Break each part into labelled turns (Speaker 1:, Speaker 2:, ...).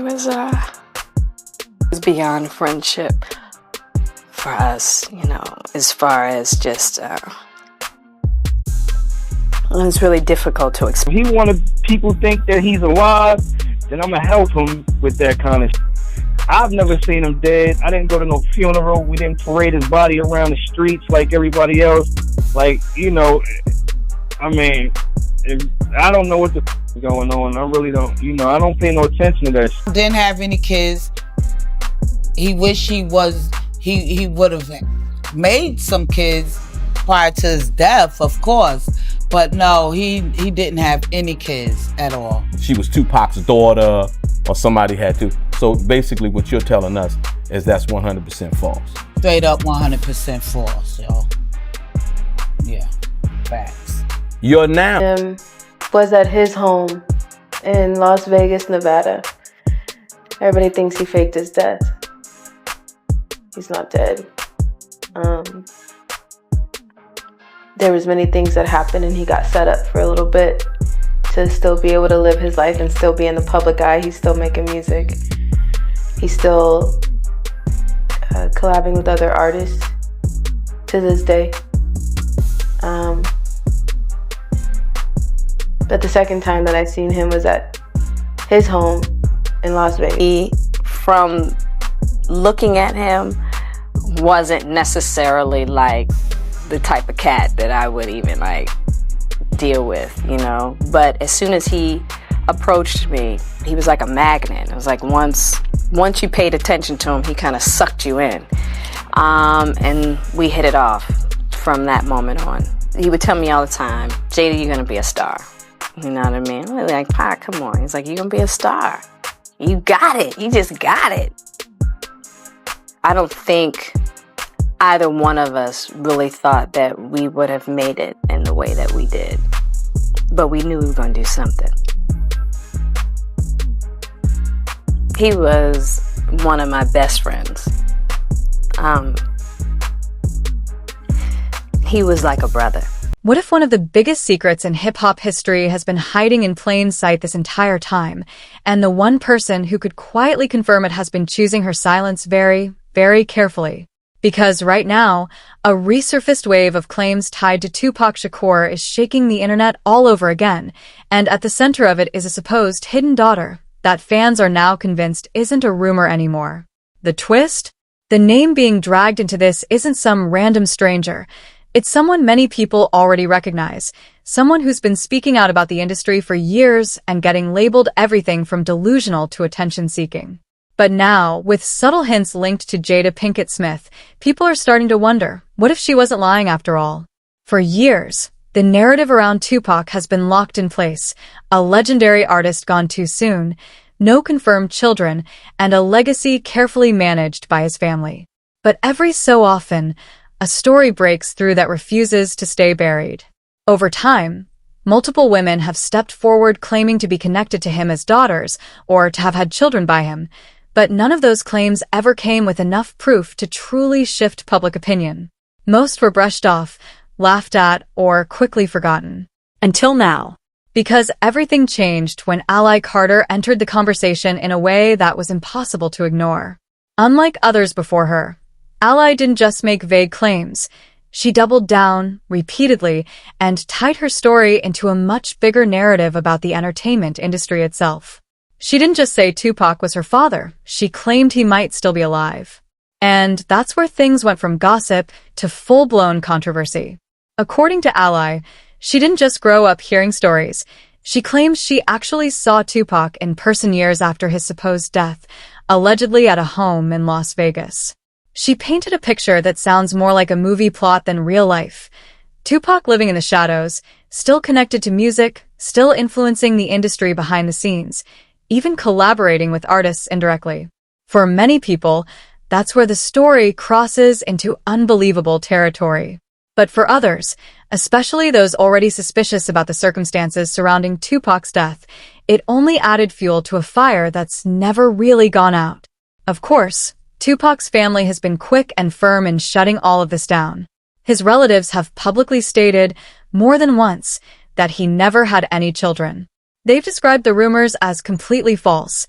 Speaker 1: was beyond friendship for us, you know, as far as just, it was really difficult to explain.
Speaker 2: If he wanted people to think that he's alive, then I'm gonna help him with that kind of shit. I've never seen him dead. I didn't go to no funeral. We didn't parade his body around the streets like everybody else. Like, you know, I mean, I don't know what the is going on. I really don't, you know, I don't pay no attention to that shit.
Speaker 3: Didn't have any kids. He wished he would have made some kids prior to his death, of course. But no, he didn't have any kids at all.
Speaker 4: She was Tupac's daughter, or somebody had to. So basically what you're telling us is that's 100% false.
Speaker 3: Straight up 100% false, yo. Yeah, facts.
Speaker 4: You're now
Speaker 5: was at his home in Las Vegas, Nevada. Everybody thinks he faked his death. He's not dead. There was many things that happened and he got set up for a little bit to still be able to live his life and still be in the public eye. He's still making music. He's still collabing with other artists to this day. But the second time that I seen him was at his home in Las Vegas.
Speaker 1: From looking at him, wasn't necessarily like the type of cat that I would even like deal with, you know. But as soon as he approached me, he was like a magnet. It was like once you paid attention to him, he kind of sucked you in. And we hit it off from that moment on. He would tell me all the time, Jada, you're gonna be a star. You know what I mean? I'm like, Pa, come on. He's like, you're gonna be a star. You got it. You just got it. I don't think either one of us really thought that we would have made it in the way that we did. But we knew we were going to do something. He was one of my best friends. He was like a brother.
Speaker 6: What if one of the biggest secrets in hip-hop history has been hiding in plain sight this entire time, and the one person who could quietly confirm it has been choosing her silence very, very carefully? Because right now, a resurfaced wave of claims tied to Tupac Shakur is shaking the internet all over again, and at the center of it is a supposed hidden daughter that fans are now convinced isn't a rumor anymore. The twist? The name being dragged into this isn't some random stranger. It's someone many people already recognize, someone who's been speaking out about the industry for years and getting labeled everything from delusional to attention-seeking. But now, with subtle hints linked to Jada Pinkett Smith, people are starting to wonder, what if she wasn't lying after all? For years, the narrative around Tupac has been locked in place, a legendary artist gone too soon, no confirmed children, and a legacy carefully managed by his family. But every so often, a story breaks through that refuses to stay buried. Over time, multiple women have stepped forward claiming to be connected to him as daughters or to have had children by him, but none of those claims ever came with enough proof to truly shift public opinion. Most were brushed off, laughed at, or quickly forgotten. Until now. Because everything changed when Ally Carter entered the conversation in a way that was impossible to ignore. Unlike others before her, Ally didn't just make vague claims. She doubled down, repeatedly, and tied her story into a much bigger narrative about the entertainment industry itself. She didn't just say Tupac was her father, she claimed he might still be alive. And that's where things went from gossip to full-blown controversy. According to Ally, she didn't just grow up hearing stories. She claims she actually saw Tupac in person years after his supposed death, allegedly at a home in Las Vegas. She painted a picture that sounds more like a movie plot than real life. Tupac living in the shadows, still connected to music, still influencing the industry behind the scenes, even collaborating with artists indirectly. For many people, that's where the story crosses into unbelievable territory. But for others, especially those already suspicious about the circumstances surrounding Tupac's death, it only added fuel to a fire that's never really gone out. Of course, Tupac's family has been quick and firm in shutting all of this down. His relatives have publicly stated, more than once, that he never had any children. They've described the rumors as completely false.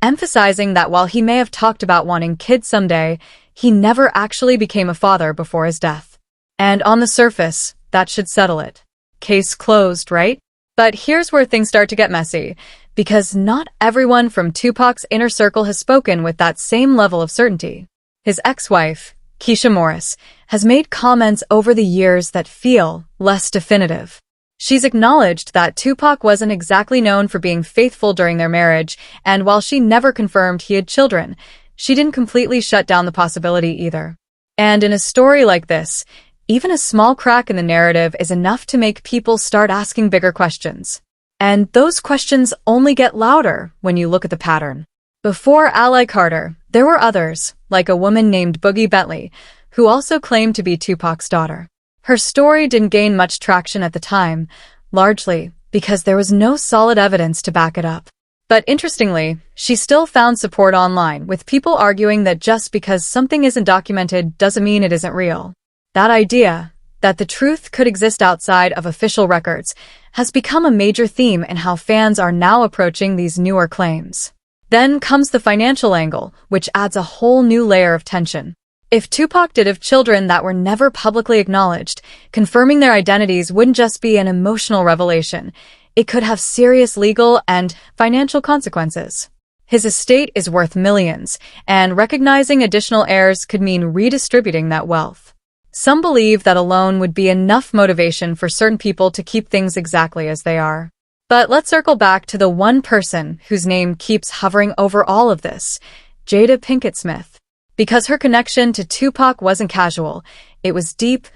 Speaker 6: emphasizing that while he may have talked about wanting kids someday, he never actually became a father before his death. And on the surface, that should settle it. Case closed, right? But here's where things start to get messy, because not everyone from Tupac's inner circle has spoken with that same level of certainty. His ex-wife, Keisha Morris, has made comments over the years that feel less definitive. She's acknowledged that Tupac wasn't exactly known for being faithful during their marriage, and while she never confirmed he had children, she didn't completely shut down the possibility either. And in a story like this, even a small crack in the narrative is enough to make people start asking bigger questions. And those questions only get louder when you look at the pattern. Before Ally Carter, there were others, like a woman named Boogie Bentley, who also claimed to be Tupac's daughter. Her story didn't gain much traction at the time, largely because there was no solid evidence to back it up. But interestingly, she still found support online, with people arguing that just because something isn't documented doesn't mean it isn't real. That idea, that the truth could exist outside of official records, has become a major theme in how fans are now approaching these newer claims. Then comes the financial angle, which adds a whole new layer of tension. If Tupac did have children that were never publicly acknowledged, confirming their identities wouldn't just be an emotional revelation. It could have serious legal and financial consequences. His estate is worth millions, and recognizing additional heirs could mean redistributing that wealth. Some believe that alone would be enough motivation for certain people to keep things exactly as they are. But let's circle back to the one person whose name keeps hovering over all of this, Jada Pinkett Smith. Because her connection to Tupac wasn't casual, it was deep,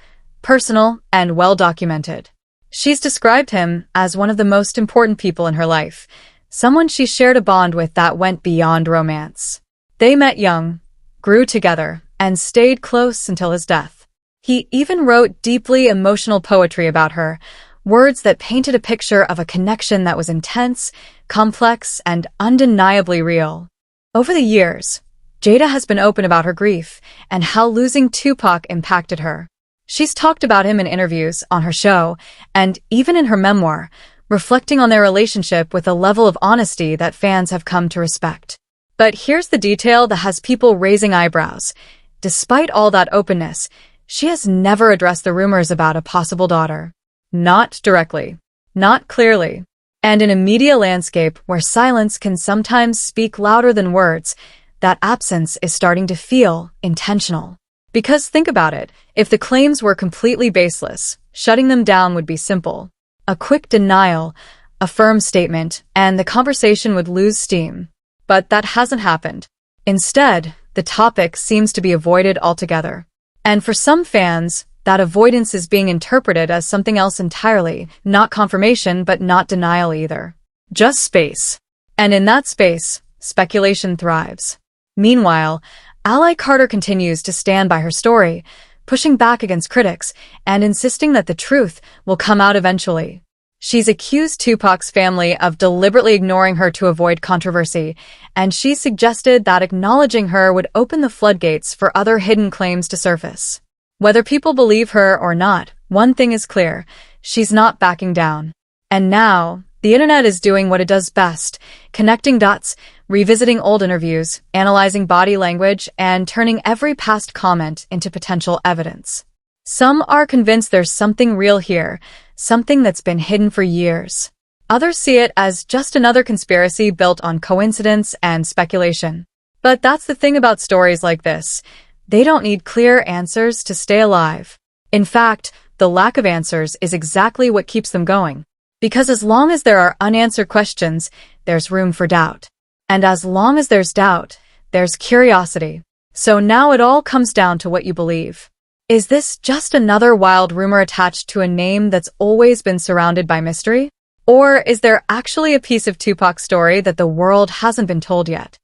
Speaker 6: personal, and well-documented. She's described him as one of the most important people in her life, someone she shared a bond with that went beyond romance. They met young, grew together, and stayed close until his death. He even wrote deeply emotional poetry about her, words that painted a picture of a connection that was intense, complex, and undeniably real. Over the years, Jada has been open about her grief and how losing Tupac impacted her. She's talked about him in interviews, on her show, and even in her memoir, reflecting on their relationship with a level of honesty that fans have come to respect. But here's the detail that has people raising eyebrows. Despite all that openness, she has never addressed the rumors about a possible daughter. Not directly. Not clearly. And in a media landscape where silence can sometimes speak louder than words, that absence is starting to feel intentional. Because think about it, if the claims were completely baseless, shutting them down would be simple. A quick denial, a firm statement, and the conversation would lose steam. But that hasn't happened. Instead, the topic seems to be avoided altogether. And for some fans, that avoidance is being interpreted as something else entirely, not confirmation but not denial either. Just space. And in that space, speculation thrives. Meanwhile, Ally Carter continues to stand by her story, pushing back against critics and insisting that the truth will come out eventually. She's accused Tupac's family of deliberately ignoring her to avoid controversy, and she suggested that acknowledging her would open the floodgates for other hidden claims to surface. Whether people believe her or not, one thing is clear, she's not backing down. And now, the internet is doing what it does best, connecting dots, revisiting old interviews, analyzing body language, and turning every past comment into potential evidence. Some are convinced there's something real here, something that's been hidden for years. Others see it as just another conspiracy built on coincidence and speculation. But that's the thing about stories like this. They don't need clear answers to stay alive. In fact, the lack of answers is exactly what keeps them going. Because as long as there are unanswered questions, there's room for doubt. And as long as there's doubt, there's curiosity. So now it all comes down to what you believe. Is this just another wild rumor attached to a name that's always been surrounded by mystery? Or is there actually a piece of Tupac's story that the world hasn't been told yet?